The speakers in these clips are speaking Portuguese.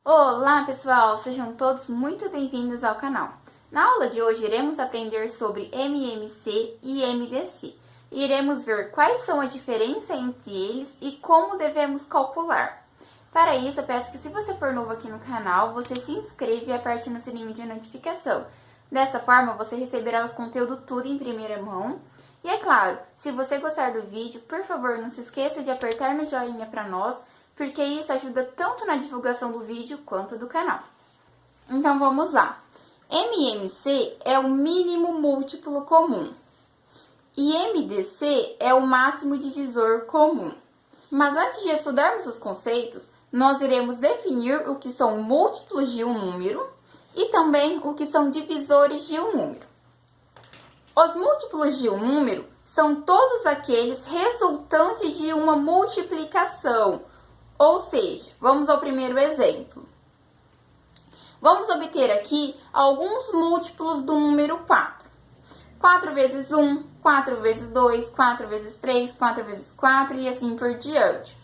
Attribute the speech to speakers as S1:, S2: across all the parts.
S1: Olá pessoal, sejam todos muito bem-vindos ao canal. Na aula de hoje iremos aprender sobre MMC e MDC. Iremos ver quais são a diferença entre eles e como devemos calcular. Para isso, eu peço que se você for novo aqui no canal, você se inscreva e aperte no sininho de notificação. Dessa forma, você receberá os conteúdos tudo em primeira mão. E é claro, se você gostar do vídeo, por favor, não se esqueça de apertar no joinha para nós, porque isso ajuda tanto na divulgação do vídeo quanto do canal. Então vamos lá. MMC é o mínimo múltiplo comum e MDC é o máximo divisor comum. Mas antes de estudarmos os conceitos, nós iremos definir o que são múltiplos de um número e também o que são divisores de um número. Os múltiplos de um número são todos aqueles resultantes de uma multiplicação. Ou seja, vamos ao primeiro exemplo. Vamos obter aqui alguns múltiplos do número 4. 4 vezes 1, 4 vezes 2, 4 vezes 3, 4 vezes 4 e assim por diante.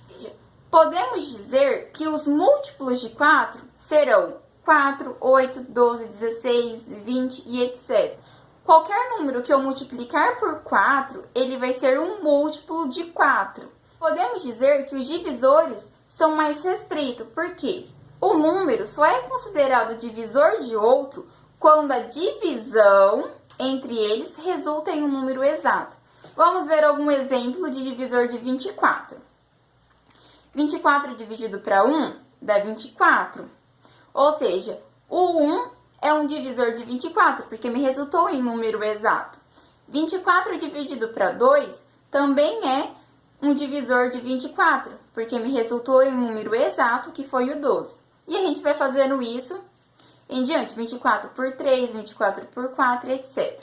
S1: Podemos dizer que os múltiplos de 4 serão 4, 8, 12, 16, 20 e etc. Qualquer número que eu multiplicar por 4, ele vai ser um múltiplo de 4. Podemos dizer que os divisores são mais restritos, porque o número só é considerado divisor de outro quando a divisão entre eles resulta em um número exato. Vamos ver algum exemplo de divisor de 24. 24 dividido para 1 dá 24. Ou seja, o 1 é um divisor de 24, porque me resultou em número exato. 24 dividido para 2 também é um divisor de 24, porque me resultou em um número exato, que foi o 12. E a gente vai fazendo isso em diante, 24 por 3, 24 por 4, etc.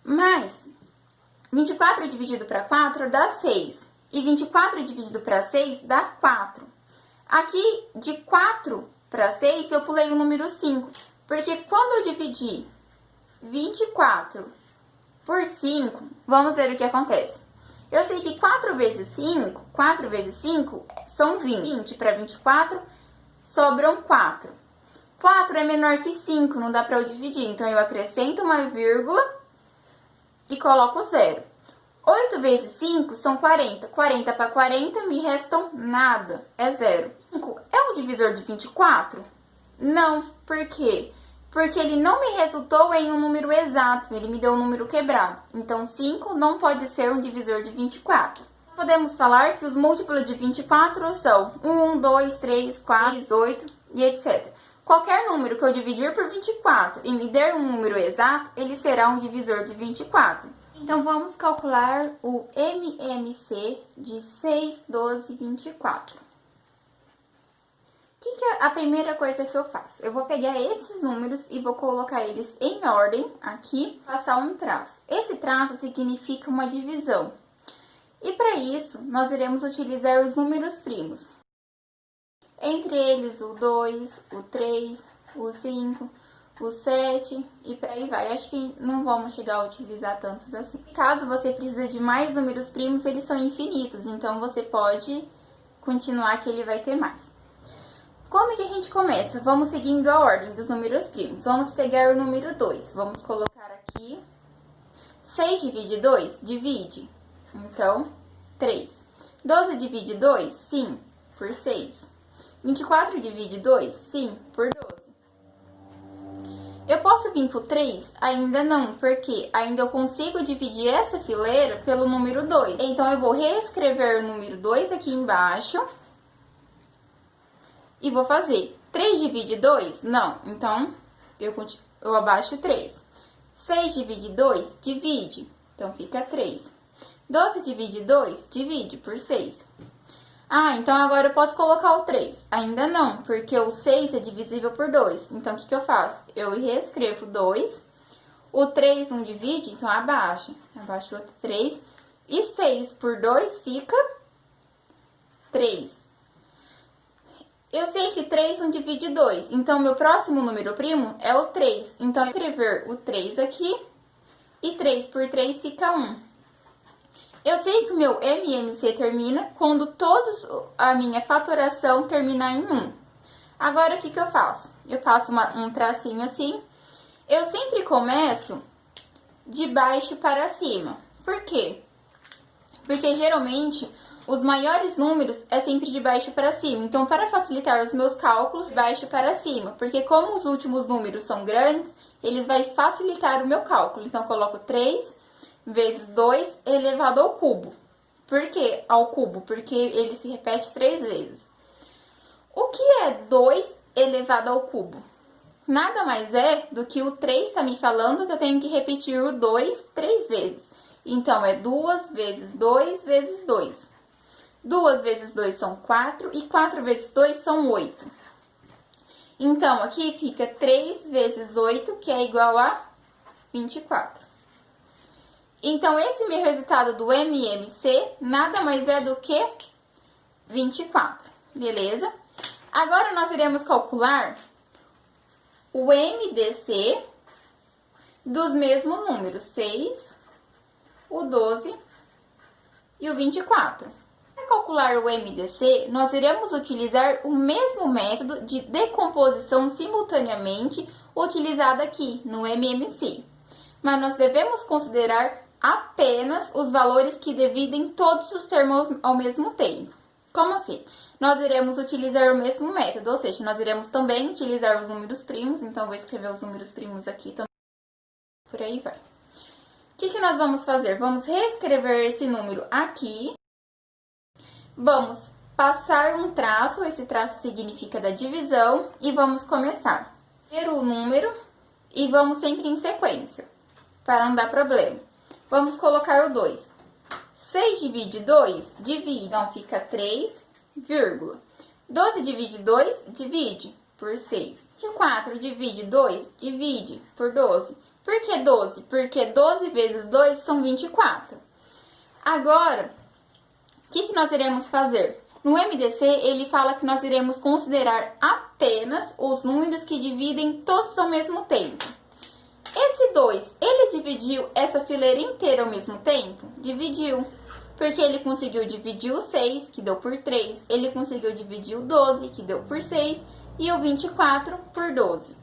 S1: Mas 24 dividido para 4 dá 6, e 24 dividido para 6 dá 4. Aqui, de 4 para 6, eu pulei o número 5, porque quando eu dividi 24 por 5, vamos ver o que acontece. Eu sei que 4 vezes 5 são 20. 20 para 24, sobram 4. 4 é menor que 5, não dá para eu dividir. Então, eu acrescento uma vírgula e coloco 0. 8 vezes 5 são 40. 40 para 40 me restam nada, é 0. 5 é um divisor de 24? Não, por quê? Porque ele não me resultou em um número exato, ele me deu um número quebrado. Então, 5 não pode ser um divisor de 24. Podemos falar que os múltiplos de 24 são 1, 2, 3, 4, 8 e etc. Qualquer número que eu dividir por 24 e me der um número exato, ele será um divisor de 24. Então, vamos calcular o MMC de 6, 12 e 24. O que é a primeira coisa que eu faço? Eu vou pegar esses números e vou colocar eles em ordem aqui, passar um traço. Esse traço significa uma divisão. E para isso, nós iremos utilizar os números primos. Entre eles o 2, o 3, o 5, o 7 e por aí vai. Acho que não vamos chegar a utilizar tantos assim. Caso você precise de mais números primos, eles são infinitos, então você pode continuar que ele vai ter mais. Como que a gente começa? Vamos seguindo a ordem dos números primos. Vamos pegar o número 2. Vamos colocar aqui. 6 divide 2? Divide. Então, 3. 12 divide 2? Sim, por 6. 24 divide 2? Sim, por 12. Eu posso vir por 3? Ainda não, porque ainda eu consigo dividir essa fileira pelo número 2. Então, eu vou reescrever o número 2 aqui embaixo. E vou fazer 3 divide 2? Não. Então, eu abaixo 3. 6 divide 2? Divide. Então, fica 3. 12 divide 2? Divide por 6. Ah, então agora eu posso colocar o 3. Ainda não, porque o 6 é divisível por 2. Então, o que eu faço? Eu reescrevo 2. O 3 não divide, então abaixa. Abaixo o outro 3. E 6 por 2 fica 3. Eu sei que 3 não divide 2, então meu próximo número primo é o 3. Então, eu vou escrever o 3 aqui e 3 por 3 fica 1. Eu sei que o meu MMC termina quando a minha fatoração terminar em 1. Agora, o que eu faço? Eu faço um tracinho assim. Eu sempre começo de baixo para cima. Por quê? Porque geralmente os maiores números é sempre de baixo para cima. Então, para facilitar os meus cálculos, baixo para cima. Porque como os últimos números são grandes, eles vão facilitar o meu cálculo. Então, eu coloco 3 vezes 2 elevado ao cubo. Por que ao cubo? Porque ele se repete 3 vezes. O que é 2 elevado ao cubo? Nada mais é do que o 3 está me falando que eu tenho que repetir o 2 3 vezes. Então, é 2 vezes 2 vezes 2. 2 vezes 2 são 4 e 4 vezes 2 são 8. Então, aqui fica 3 vezes 8, que é igual a 24. Então, esse meu resultado do MMC nada mais é do que 24, beleza? Agora, nós iremos calcular o MDC dos mesmos números, 6, o 12 e o 24. Para calcular o MDC, nós iremos utilizar o mesmo método de decomposição simultaneamente utilizado aqui no MMC. Mas nós devemos considerar apenas os valores que dividem todos os termos ao mesmo tempo. Como assim? Nós iremos utilizar o mesmo método, ou seja, nós iremos também utilizar os números primos, então vou escrever os números primos aqui também, por aí vai. O que nós vamos fazer? Vamos reescrever esse número aqui, vamos passar um traço, esse traço significa da divisão, e vamos começar. Primeiro o número, e vamos sempre em sequência, para não dar problema. Vamos colocar o 2. 6 divide 2? Divide. Então, fica 3, vírgula. 12 divide 2? Divide por 6. 24 divide 2? Divide por 12. Por que 12? Porque 12 vezes 2 são 24. Agora, o que nós iremos fazer? No MDC, ele fala que nós iremos considerar apenas os números que dividem todos ao mesmo tempo. Esse 2, ele dividiu essa fileira inteira ao mesmo tempo? Dividiu. Porque ele conseguiu dividir o 6, que deu por 3. Ele conseguiu dividir o 12, que deu por 6. E o 24 por 12.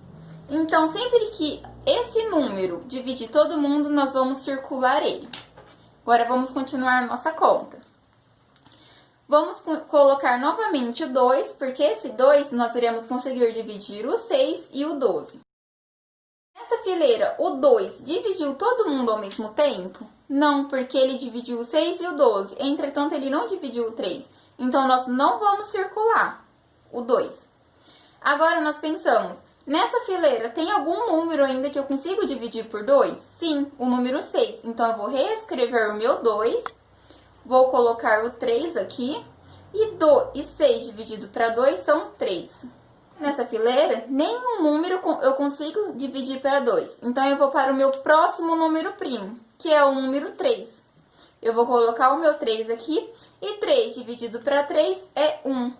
S1: Então, sempre que esse número dividir todo mundo, nós vamos circular ele. Agora, vamos continuar a nossa conta. Vamos colocar novamente o 2, porque esse 2 nós iremos conseguir dividir o 6 e o 12. Nessa fileira, o 2 dividiu todo mundo ao mesmo tempo? Não, porque ele dividiu o 6 e o 12. Entretanto, ele não dividiu o 3. Então, nós não vamos circular o 2. Agora, nós pensamos, nessa fileira, tem algum número ainda que eu consigo dividir por 2? Sim, o número 6. Então, eu vou reescrever o meu 2. Vou colocar o 3 aqui. E 6 dividido para 2 são 3. Nessa fileira, nenhum número eu consigo dividir para 2. Então, eu vou para o meu próximo número primo, que é o número 3. Eu vou colocar o meu 3 aqui, e 3 dividido para 3 é 1.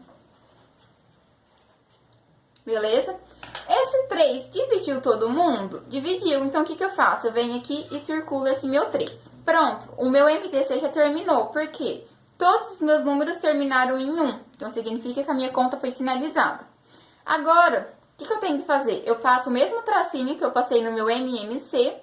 S1: Beleza? Esse 3 dividiu todo mundo? Dividiu. Então, o que eu faço? Eu venho aqui e circulo esse meu 3. Pronto, o meu MDC já terminou. Por quê? Todos os meus números terminaram em 1. Então, significa que a minha conta foi finalizada. Agora, o que eu tenho que fazer? Eu faço o mesmo tracinho que eu passei no meu MMC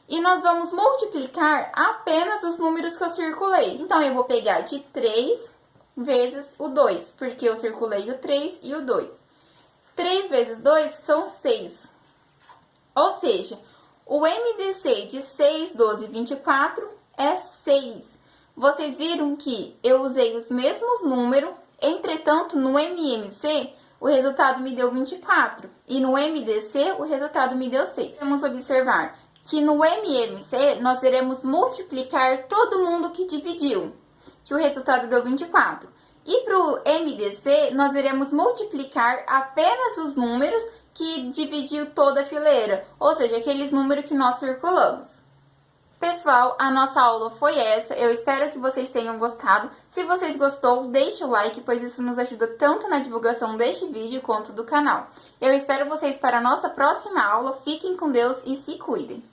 S1: e nós vamos multiplicar apenas os números que eu circulei. Então, eu vou pegar de 3 vezes o 2, porque eu circulei o 3 e o 2. 3 vezes 2 são 6. Ou seja, o MDC de 6, 12 e 24 é 6. Vocês viram que eu usei os mesmos números, entretanto, no MMC, o resultado me deu 24. E no MDC, o resultado me deu 6. Vamos observar que no MMC, nós iremos multiplicar todo mundo que dividiu, que o resultado deu 24. E para o MDC, nós iremos multiplicar apenas os números que dividiu toda a fileira, ou seja, aqueles números que nós circulamos. Pessoal, a nossa aula foi essa, eu espero que vocês tenham gostado. Se vocês gostou, deixe o like, pois isso nos ajuda tanto na divulgação deste vídeo quanto do canal. Eu espero vocês para a nossa próxima aula, fiquem com Deus e se cuidem!